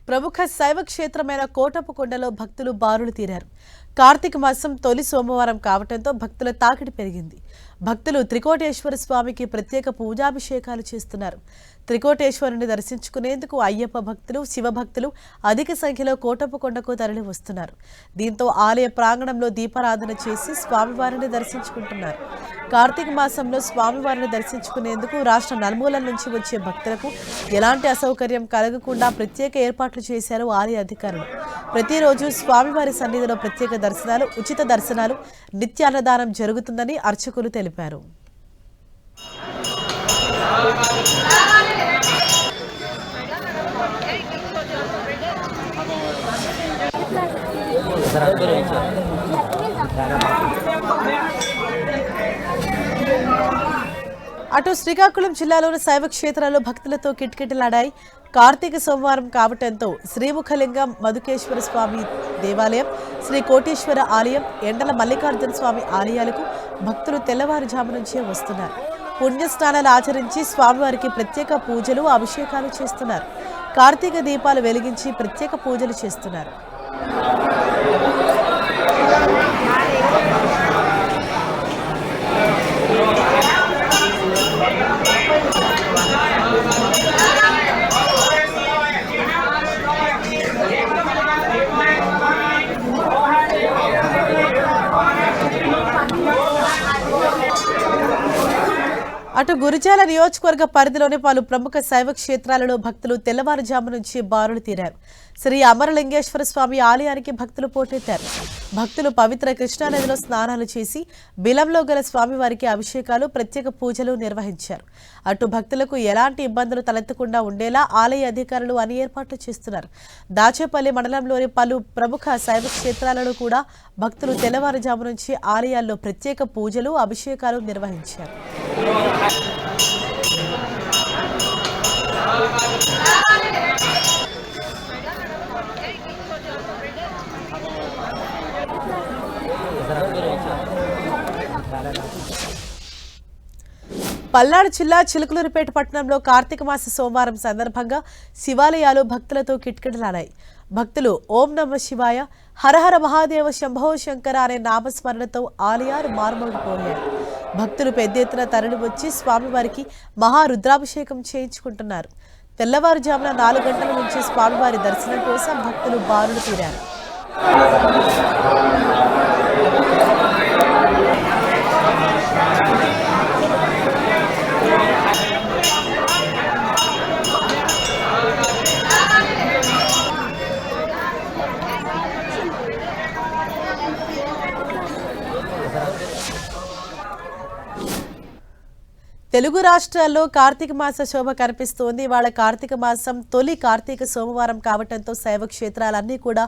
ప్రముఖ శైవ క్షేత్రమైన కోటప్పకొండలో భక్తులు బారులు తీరారు. కార్తీక మాసం తొలి సోమవారం కావడంతో భక్తుల తాకిడి పెరిగింది. భక్తులు త్రికోటేశ్వర స్వామికి ప్రత్యేక పూజాభిషేకాలు చేస్తున్నారు. త్రికోటేశ్వరుని దర్శించుకునేందుకు అయ్యప్ప భక్తులు, శివభక్తులు అధిక సంఖ్యలో కోటప్పకొండకు తరలి వస్తున్నారు. దీంతో ఆలయ ప్రాంగణంలో దీపారాధన చేసి స్వామివారిని దర్శించుకుంటున్నారు. కార్తీక మాసంలో స్వామివారిని దర్శించుకునేందుకు రాష్ట్ర నలుమూలల నుంచి వచ్చే భక్తులకు ఎలాంటి అసౌకర్యం కలగకుండా ప్రత్యేక ఏర్పాట్లు చేశారు ఆలయ అధికారులు. ప్రతిరోజు స్వామివారి సన్నిధిలో ప్రత్యేక దర్శనాలు, ఉచిత దర్శనాలు, నిత్యాన్నదానం జరుగుతుందని అర్చకులు తెలిపారు. అటు శ్రీకాకుళం జిల్లాలోని శైవ క్షేత్రాల్లో భక్తులతో కిటకిటలాడాయి. కార్తీక సోమవారం కావటంతో శ్రీముఖలింగం మధుకేశ్వర స్వామి దేవాలయం, శ్రీ కోటేశ్వర ఆలయం, ఎండల మల్లికార్జున స్వామి ఆలయాలకు భక్తులు తెల్లవారుజాము నుంచే వస్తున్నారు. పుణ్యస్నానాలు ఆచరించి స్వామివారికి ప్రత్యేక పూజలు, అభిషేకాలు చేస్తున్నారు. కార్తీక దీపాలు వెలిగించి ప్రత్యేక పూజలు చేస్తున్నారు. అటు గురిజాల నియోజకవర్గ పరిధిలోని పలు ప్రముఖ శైవ క్షేత్రాలలో భక్తులు తెల్లవారుజాము నుంచి బారులు తీరారు. శ్రీ అమరలింగేశ్వర స్వామి ఆలయానికి భక్తులు పోటెత్తారు. భక్తులు పవిత్ర కృష్ణానదిలో స్నానాలు చేసి బిలంలో గల స్వామివారికి అభిషేకాలు, ప్రత్యేక పూజలు నిర్వహించారు. అటు భక్తులకు ఎలాంటి ఇబ్బందులు తలెత్తకుండా ఉండేలా ఆలయ అధికారులు అన్ని ఏర్పాట్లు చేస్తున్నారు. దాచేపల్లి మండలంలోని పలు ప్రముఖ శైవ క్షేత్రాలలో కూడా భక్తులు తెల్లవారుజాము నుంచి ఆలయాల్లో ప్రత్యేక పూజలు, అభిషేకాలు నిర్వహించారు. పల్నాడు జిల్లా చిలుకలూరిపేట పట్టణంలో కార్తీక మాస సోమవారం సందర్భంగా శివాలయాలు భక్తులతో కిటకిటలాడాయి. భక్తులు ఓం నమః శివాయ, హరహర మహాదేవ, శంభో శంకర అనే నామస్మరణతో ఆలయాలు మారుమోగిపోయాయి. భక్తులు పెద్ద ఎత్తున తరలి వచ్చి స్వామివారికి మహారుద్రాభిషేకం చేయించుకుంటున్నారు. తెల్లవారుజామున 4 గంటల నుంచి స్వామివారి దర్శనం కోసం భక్తులు బారులు తీరారు. తెలుగు రాష్ట్రాల్లో కార్తీక మాస శోభ కనిపిస్తోంది. వాళ్ళ కార్తీక మాసం తొలి కార్తీక సోమవారం కావడంతో శైవ క్షేత్రాలన్నీ కూడా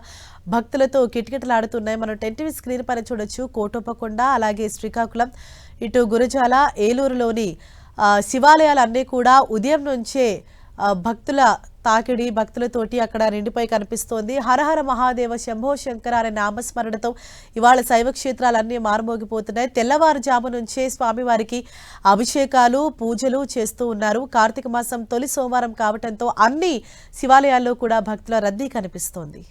భక్తులతో కిటకిటలాడుతున్నాయి. మనం టెంటివి స్క్రీన్ పైన చూడొచ్చు. కోటప్పకొండ, అలాగే శ్రీకాకుళం, ఇటు గురజాల, ఏలూరులోని శివాలయాలన్నీ కూడా ఉదయం నుంచే భక్తుల తాకిడి, భక్తులతోటి అక్కడ నిండిపోయి కనిపిస్తోంది. హరహర మహాదేవ, శంభో శంకర అనే నామస్మరణతో ఇవాళ శైవ క్షేత్రాలన్నీ మారుమోగిపోతున్నాయి. తెల్లవారుజాము నుంచే స్వామివారికి అభిషేకాలు, పూజలు చేస్తూ ఉన్నారు. కార్తీక మాసం తొలి సోమవారం కావడంతో అన్ని శివాలయాల్లో కూడా భక్తుల రద్దీ కనిపిస్తోంది.